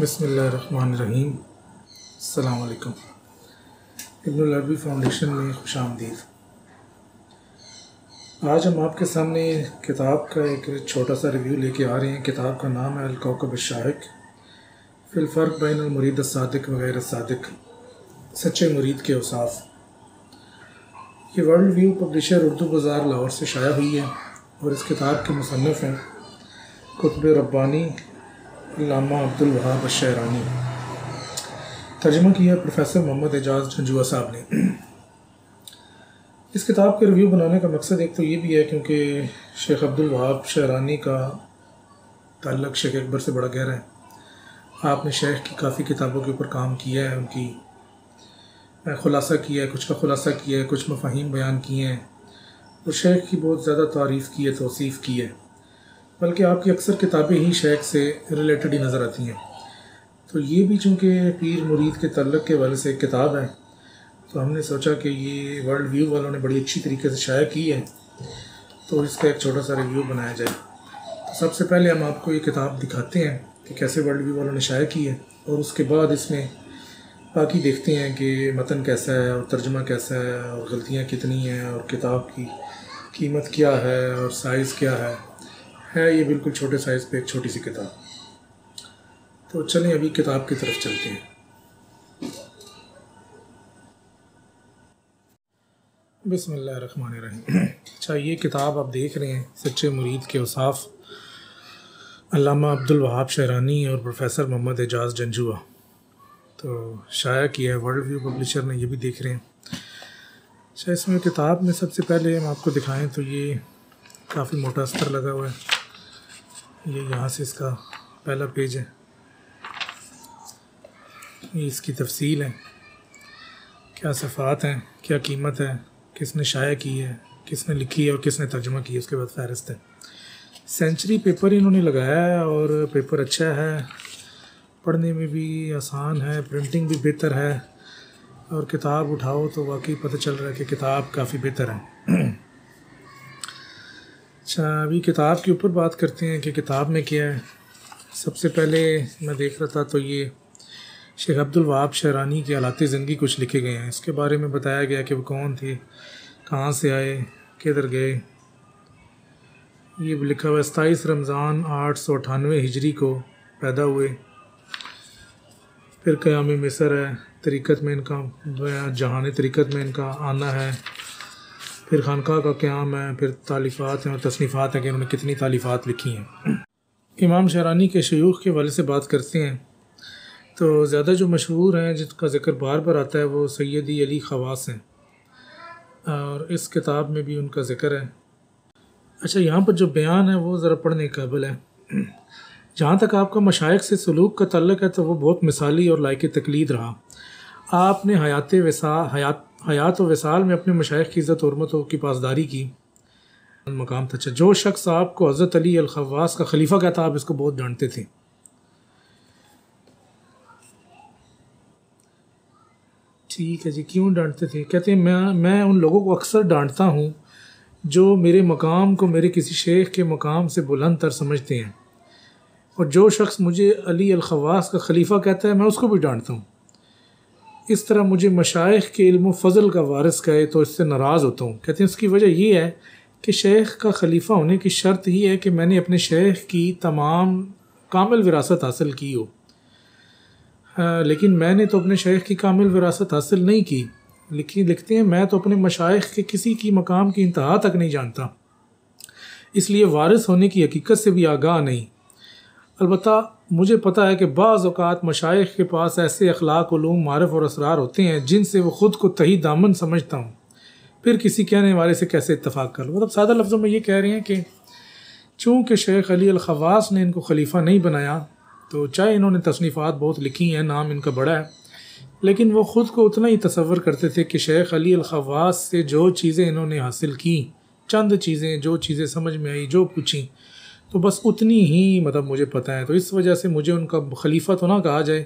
बिस्मिल्लाहिर्रहमानिर्रहीम। अस्सलाम वालेकुम। इब्नुल अरबी फाउंडेशन में खुशामदीद। आज हम आपके सामने किताब का एक छोटा सा रिव्यू लेके आ रहे हैं। किताब का नाम है अल-कौकब अश-शाहिक फ़िल फ़र्क़ बैन अल-मुरीद अस-सादिक़ व गैर अस-सादिक़, सच्चे मुरीद के औसाफ़। ये वर्ल्ड व्यू पब्लिशर उर्दू बाज़ार लाहौर से शाया हुई है और इस किताब के मुसन्निफ़ हैं कुतुब रब्बानी अल्लामा अब्दुल वहाब अश-शहरानी। तर्जुमा किया प्रोफेसर मोहम्मद एजाज़ जंजुआ साहब ने। इस किताब के रिव्यू बनाने का मकसद एक तो ये भी है क्योंकि शेख अब्दुल वहाब शहरानी का ताल्लुक़ शेख अकबर से बड़ा गहरा है। आपने शेख की काफ़ी किताबों के ऊपर काम किया है, उनकी खुलासा किया है, कुछ का खुलासा किया है, कुछ मफ़ाहीम बयान किए हैं और शेख की बहुत ज़्यादा तारीफ़ की है, तौसीफ़ की है। बल्कि आपकी अक्सर किताबें ही शेख से रिलेटेड ही नज़र आती हैं। तो ये भी चूँकि पीर मुरीद के ताल्लुक़ के वाले से एक किताब है, तो हमने सोचा कि ये वर्ल्ड व्यू वालों ने बड़ी अच्छी तरीके से शाया की है, तो इसका एक छोटा सा रिव्यू बनाया जाए। तो सबसे पहले हम आपको ये किताब दिखाते हैं कि कैसे वर्ल्ड व्यू वालों ने शाया की है, और उसके बाद इसमें बाकी देखते हैं कि मतन कैसा है और तर्जुमा कैसा है और गलतियाँ कितनी हैं और किताब की कीमत क्या है और साइज़ क्या है। ये बिल्कुल छोटे साइज़ पे एक छोटी सी किताब। तो चलें अभी किताब की तरफ चलते हैं। बिस्मिल्लाहिर्रहमानिर्रहीम। अच्छा, ये किताब आप देख रहे हैं सच्चे मुरीद के औसाफ़, अल्लामा अब्दुल वहाब शहरानी और प्रोफेसर मोहम्मद एजाज़ जंजुआ। तो शाया किया है वर्ल्ड व्यू पब्लिशर ने, ये भी देख रहे हैं। अच्छा, इसमें किताब में सबसे पहले हम आपको दिखाएं तो ये काफ़ी मोटा अस्तर लगा हुआ है। ये यहाँ से इसका पहला पेज है, ये इसकी तफसील है, क्या सफ़ात हैं, क्या कीमत है, किसने शाया की है, किसने लिखी है और किसने तर्जुमा की है। उसके बाद फ़हरिस्त है। सेंचुरी पेपर इन्होंने लगाया है और पेपर अच्छा है, पढ़ने में भी आसान है, प्रिंटिंग भी बेहतर है और किताब उठाओ तो वाकई पता चल रहा है कि किताब काफ़ी बेहतर है। अच्छा, अभी किताब के ऊपर बात करते हैं कि किताब में क्या है। सबसे पहले मैं देख रहा था तो ये शेख अब्दुल वहाब शहरानी के हालात ज़िंदगी कुछ लिखे गए हैं। इसके बारे में बताया गया कि वो कौन थे, कहाँ से आए, किधर गए। ये लिखा हुआ 27 रमज़ान 898 हिजरी को पैदा हुए, फिर क़याम मिस्र है, तरीक़त में इनका जहानी तरीक़त में इनका आना है, फिर खानका का क़याम है, फिर तालीफ़ात हैं और तसनीफ़ात हैं कि उन्होंने कितनी तालीफ़ात लिखी हैं। इमाम शहरानी के शयूख़ के वाले से बात करते हैं तो ज़्यादा जो मशहूर हैं जिसका ज़िक्र बार बार आता है वो सैयदी अली ख़वास हैं और इस किताब में भी उनका ज़िक्र है। अच्छा, यहाँ पर जो बयान है वो ज़रा पढ़ने के काबिल है। जहाँ तक आपका मशाइख से सलूक का तल्लुक़ है तो वो बहुत मिसाली और लायक तक़लीद रहा। आपने हयात व विसाल में अपने मशाइख की इज़्ज़त और हurमत की पासदारी की, मकाम था। अच्छा, जो शख्स आपको हज़रत अली अल ख़वास का खलीफ़ा कहता, आप इसको बहुत डांटते थे। ठीक है जी, क्यों डांटते थे? कहते हैं मैं उन लोगों को अक्सर डांटता हूँ जो मेरे मकाम को मेरे किसी शेख के मकाम से बुलंद तर समझते हैं, और जो शख्स मुझे अली अल ख़वास का खलीफ़ा कहता है मैं उसको भी डांटता हूँ। इस तरह मुझे मशाइख के इल्म व फ़ज़ल का वारिस कहे तो इससे नाराज़ होता हूँ। कहते हैं उसकी वजह ये है कि शेख का खलीफ़ा होने की शर्त ही है कि मैंने अपने शेख की तमाम कामिल विरासत हासिल की हो। लेकिन मैंने तो अपने शेख की कामिल विरासत हासिल नहीं की। लिखते हैं मैं तो अपने मशाइख के किसी की मकाम की इंतहा तक नहीं जानता, इसलिए वारिस होने की हकीकत से भी आगाह नहीं। अलबत्ता मुझे पता है कि बाज़ औक़ात मशाइख के पास ऐसे अखलाक, उलूम, मारिफ़ और असरार होते हैं जिनसे वो ख़ुद को तही दामन समझता हूँ, फिर किसी कहने वाले से कैसे इत्तफ़ाक़ कर लूँ। मतलब सादा लफ्ज़ों में ये कह रहे हैं कि चूँकि शेख अली अल ख़वास ने इनको खलीफ़ा नहीं बनाया, तो चाहे इन्होंने तसनीफ़ात बहुत लिखी हैं, नाम इनका बड़ा है, लेकिन वो ख़ुद को उतना ही तसव्वुर करते थे कि शेख अली अल ख़वास से जो चीज़ें इन्होंने हासिल की, चंद चीज़ें, जो चीज़ें समझ में आई, जो पूछी, तो बस उतनी ही मतलब मुझे पता है। तो इस वजह से मुझे उनका खलीफ़ा तो ना कहा जाए,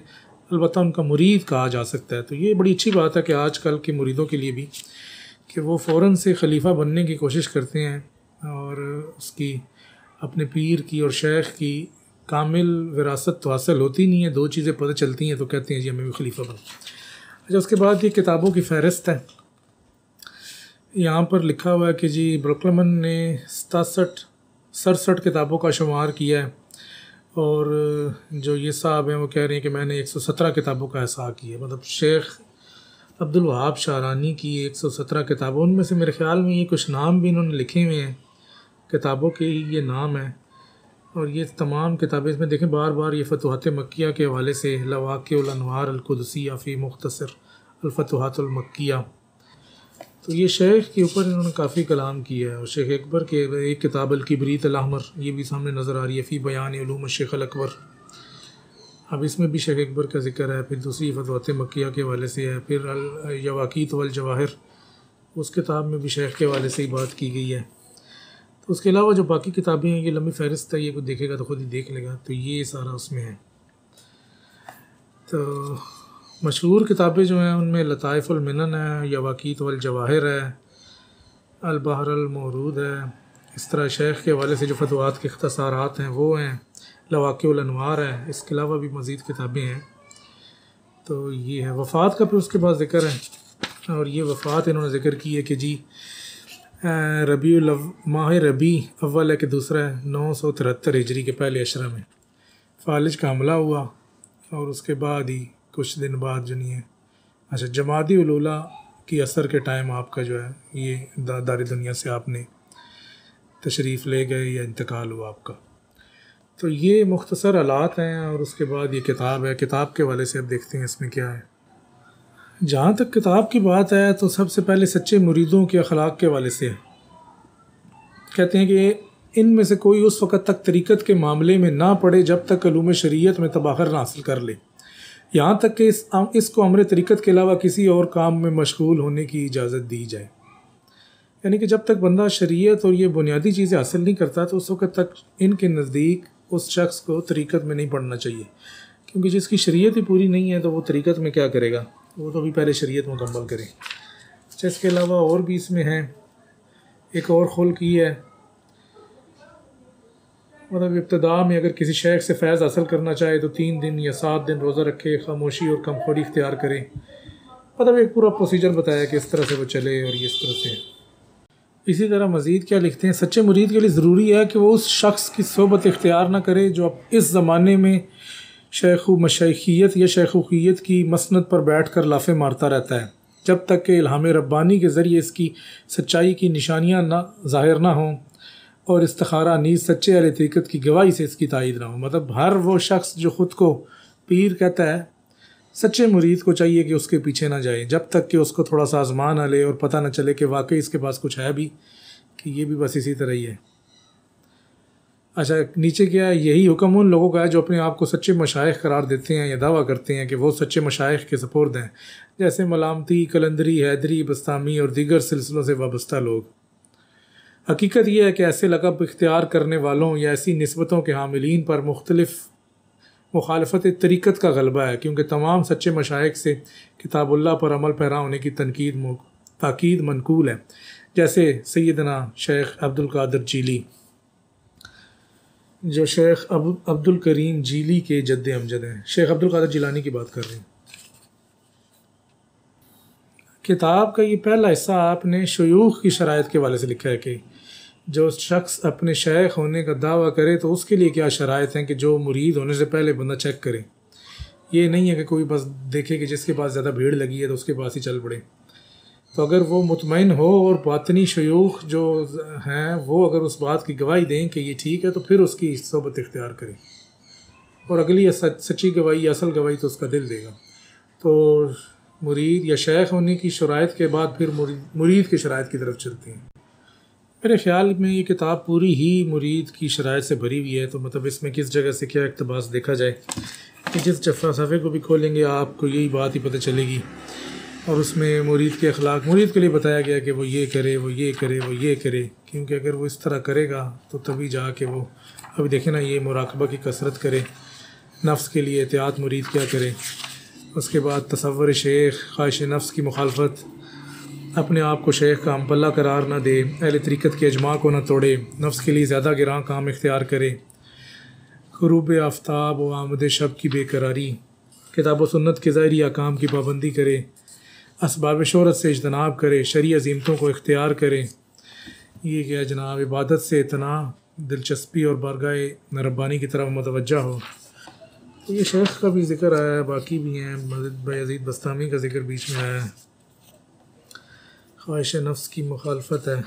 अलबत्ता उनका मुरीद कहा जा सकता है। तो ये बड़ी अच्छी बात है कि आजकल के मुरीदों के लिए भी कि वो फ़ौरन से खलीफ़ा बनने की कोशिश करते हैं और उसकी अपने पीर की और शेख की कामिल विरासत तो हासिल होती नहीं है, दो चीज़ें पता चलती हैं तो कहते हैं जी हमें भी खलीफा बनो। अच्छा, उसके बाद ये किताबों की फ़हरिस्त है। यहाँ पर लिखा हुआ है कि जी ब्रुकलिन ने 67 किताबों का शुमार किया है, और जो ये साहब हैं वो कह रहे हैं कि मैंने 117 किताबों का एहसा किया। मतलब शेख अब्दुल वहाब शारानी की 117 किताबों, उनमें से मेरे ख़्याल में ये कुछ नाम भी इन्होंने लिखे हुए हैं, किताबों के ये नाम हैं। और ये तमाम किताबें इसमें देखें बार बार ये फतुहात मक्किया के हवाले से, लवाक़िउल अनवार अल कुदसिया फ़ी मुख्तसर अल फतुहातुल मक्किया, तो ये शेख के ऊपर इन्होंने काफ़ी कलाम किया है। और शेख अकबर के एक किताब अल किबरीत अल अहमर, ये भी सामने नज़र आ रही है, फ़ी बयान उलूम शेख अल अकबर। अब इसमें भी शेख अकबर का जिक्र है। फिर दूसरी फतवात मक्किया के हवाले से है। फिर अल यवाक़ीत वल जवाहिर, उस किताब में भी शेख के हवाले से ही बात की गई है। तो उसके अलावा जो बाकी किताबें हैं, ये लंबी फ़हरिस्त है, ये कोई देखेगा तो ख़ुद ही देख लेगा। तो ये सारा उसमें है। तो मशहूर किताबें जो हैं उनमें लताइफ़ुल मिनन है, यवाक़ीत वल जवाहिर है, अल बहर अल मौरूद है। इस तरह शेख के हवाले से जो फतवात के इख्तसारात हैं वो हैं, लवाक़िउल अनवार है। इसके अलावा भी मज़ीद किताबें हैं। तो ये है वफ़ात का, फिर उसके बाद ज़िक्र है। और ये वफ़ात इन्होंने ज़िक्र की है कि जी माह रबी अव्वल है कि दूसरा है, 973 हिजरी के पहले अशरा में फ़ालिज का हमला हुआ, और उसके बाद ही कुछ दिन बाद जो नहीं है, अच्छा, जमादी उल ऊला की असर के टाइम आपका जो है ये दारी दुनिया से आपने तशरीफ़ ले गए या इंतकाल हुआ आपका। तो ये मुख्तसर हालात हैं। और उसके बाद ये किताब है। किताब के वाले से अब देखते हैं इसमें क्या है। जहाँ तक किताब की बात है तो सबसे पहले सच्चे मुरीदों के अखलाक के वाले से है। कहते हैं कि इनमें से कोई उस वक़्त तक तरीक़त के मामले में ना पड़े जब तक उलूम शरीयत में तबाहर ना हासिल कर ले, यहाँ तक कि इसको अमर तरीक़त के अलावा किसी और काम में मशगूल होने की इजाज़त दी जाए। यानी कि जब तक बंदा शरीयत और ये बुनियादी चीज़ें हासिल नहीं करता तो उस वक़्त तक इनके नज़दीक उस शख्स को तरीक़त में नहीं पढ़ना चाहिए, क्योंकि जिसकी शरीयत ही पूरी नहीं है तो वो तरीक़त में क्या करेगा, वो तो भी पहले शरीयत मुकम्मल करे। अच्छा, इसके अलावा और भी इसमें है, एक और खुल्क ही है, मतलब इब्तिदा में अगर किसी शेख से फैज़ हासिल करना चाहे तो 3 दिन या 7 दिन रोज़ा रखे, खामोशी और कमखोरी इख्तियार करें। मतलब एक पूरा प्रोसीजर बताया कि इस तरह से वो चले और ये इस तरह से। इसी तरह मज़ीद क्या लिखते हैं, सच्चे मुरीद के लिए ज़रूरी है कि वो उस शख्स की सोबत इख्तियार ना करे जो अब इस ज़माने में शेखु मशाइखियत या शेखुखियत की मसनद पर बैठ कर लाफे मारता रहता है, जब तक कि इल्हाम रब्बानी के ज़रिए इसकी सच्चाई की निशानियाँ ना ज़ाहिर ना हों और इस्तिखारा नीज़ सच्चे अहले तरीक़त की गवाही से इसकी तायीद ना हो। मतलब हर वो शख्स जो ख़ुद को पीर कहता है, सच्चे मुरीद को चाहिए कि उसके पीछे ना जाए जब तक कि उसको थोड़ा सा आज़मा ना ले और पता ना चले कि वाकई इसके पास कुछ है भी, कि ये भी बस इसी तरह ही है। अच्छा, नीचे क्या है, यही हुक्म उन लोगों का है जो अपने आप को सच्चे मशाइख करार देते हैं या दावा करते हैं कि वो सच्चे मशाइख के सपुर्द हैं, जैसे मलामती, कलंदरी, हैदरी, बस्तामी और दीगर सिलसिलों से वाबस्ता लोग। हकीकत यह है कि ऐसे लक़ब इख्तियार करने वालों या ऐसी निस्बतों के हामिलीन पर मुखालफत तरीक़त का गलबा है, क्योंकि तमाम सच्चे मशाइख से किताबुल्लाह पर अमल पैरा होने की ताकीद मनकूल है, जैसे सैयदना शेख अब्दुल कादिर जीली, जो शेख अब्दुल करीम जीली के जद्द अमजद हैं। शेख अब्दुल कादिर जिलानी की बात कर रहे हैं। किताब का ये पहला हिस्सा आपने शयूख की शराइत के वाले से लिखा है कि जो शख्स अपने शेख होने का दावा करे तो उसके लिए क्या शराइत हैं कि जो मुरीद होने से पहले बंदा चेक करे। ये नहीं है कि कोई बस देखे कि जिसके पास ज़्यादा भीड़ लगी है तो उसके पास ही चल पड़े। तो अगर वो मुतमईन हो और बातनी शयूख जो हैं वो अगर उस बात की गवाही दें कि ये ठीक है तो फिर उसकी सोबत इख्तियार करें, और अगली सच्ची गवाही, असल गवाही तो उसका दिल देगा। तो मुरीद या शेख होने की शराइत के बाद फिर मुरीद की शराइत की तरफ चलते हैं। मेरे ख़्याल में ये किताब पूरी ही मुरीद की शराइत से भरी हुई है। तो मतलब इसमें किस जगह से क्या इक़्तिबास देखा जाए कि जिस सफ़े को भी खोलेंगे आपको यही बात ही पता चलेगी। और उसमें मुरीद के अखलाक, मुरीद के लिए बताया गया कि वो ये करे, वो ये करे, वो ये करे, क्योंकि अगर वो इस तरह करेगा तो तभी जाके वो, अभी देखें ना, ये मुराकबा की कसरत करे, नफ्स के लिए एहतियात मुरीद क्या करे, उसके बाद तसव्वुर शेख, ख्वाहिश नफ्स की मुखालफत, अपने आप को शेख का अम्पल्ला करार ना दे, अहले तरीक़त के अजमा को ना तोड़े, नफ्स के लिए ज़्यादा गिरां काम इख्तियार करे, ग़ुरूब आफ्ताब व आमद शब की बेकरारी, किताब व सुन्नत के ज़ाहिरी अहकाम की पाबंदी करे, असबाब शोहरत से इज्तनाब करे, शरई अज़ीमतों को इख्तियार करे। ये क्या जनाब, इबादत से इतना दिलचस्पी और बारगाह रब्बानी की तरफ मुतवज्जा हो। तो ये शेख का भी ज़िक्र आया है, बाकी भी हैं, बायज़ीद बस्तामी का ज़िक्र बीच में आया है। ख्वाहिश नफ्स की मुखालफत है।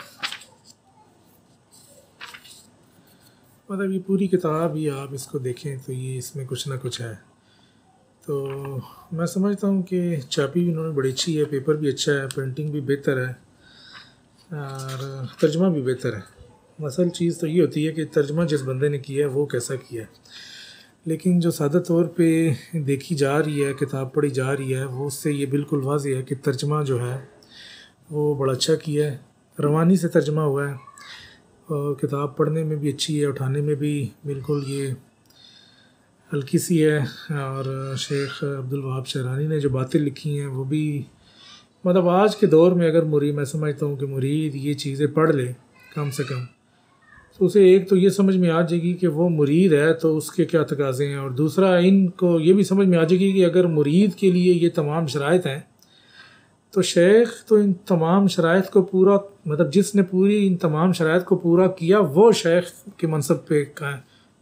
मतलब ये पूरी किताब ही आप इसको देखें तो ये इसमें कुछ ना कुछ है। तो मैं समझता हूँ कि छापी भी इन्होंने बड़ी अच्छी है, पेपर भी अच्छा है, प्रिंटिंग भी बेहतर है और तर्जमा भी बेहतर है। असल चीज़ तो ये होती है कि तर्जमा जिस बंदे ने किया है वो कैसा किया है, लेकिन जो सादा तौर पे देखी जा रही है, किताब पढ़ी जा रही है, वो उससे ये बिल्कुल वाज़ेह है कि तर्जमा जो है वो बड़ा अच्छा किया है, रवानी से तर्जमा हुआ है और किताब पढ़ने में भी अच्छी है, उठाने में भी बिल्कुल ये हल्की सी है। और शेख अब्दुल वहाब शहरानी ने जो बातें लिखी हैं वो भी, मतलब आज के दौर में अगर मुरीद, मैं समझता हूँ कि मुरीद ये चीज़ें पढ़ ले कम से कम, तो उसे एक तो ये समझ में आ जाएगी कि वो मुरीद है तो उसके क्या तकाज़े हैं, और दूसरा इनको ये भी समझ में आ जाएगी कि अगर मुरीद के लिए ये तमाम शराइत हैं तो शेख तो इन तमाम शराइत को पूरा, मतलब जिसने पूरी इन तमाम शराइत को पूरा किया वो शेख के मनसब पे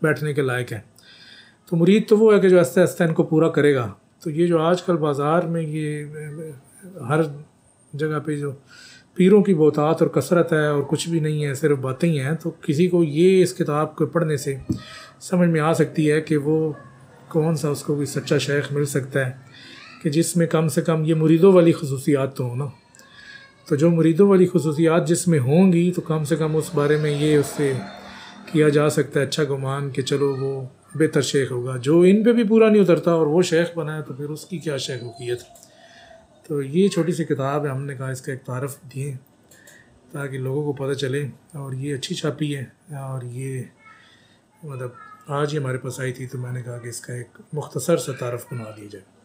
बैठने के लायक है। तो मुरीद तो वो है कि जो आस्ते आस्ते इनको पूरा करेगा। तो ये जो आजकल बाज़ार में ये हर जगह पे जो पीरों की बहुतात और कसरत है और कुछ भी नहीं है, सिर्फ बातें ही हैं, तो किसी को ये इस किताब को पढ़ने से समझ में आ सकती है कि वो कौन सा उसको कोई सच्चा शेख मिल सकता है कि जिसमें कम से कम ये मुरीदों वाली खुसूसियात तो हो ना। तो जो मुरीदों वाली खुसूसियात जिसमें होंगी तो कम से कम उस बारे में ये उससे किया जा सकता है अच्छा गुमान कि चलो वो बेहतर शेख होगा। जो इन पे भी पूरा नहीं उतरता और वो शेख बना है तो फिर उसकी क्या शेखुकियत। तो ये छोटी सी किताब है, हमने कहा इसका एक तारफ़ दिए ताकि लोगों को पता चले, और ये अच्छी छापी है और ये मतलब आज ही हमारे पास आई थी तो मैंने कहा कि इसका एक मुख्तसर सा तारफ़ बना दिया जाए।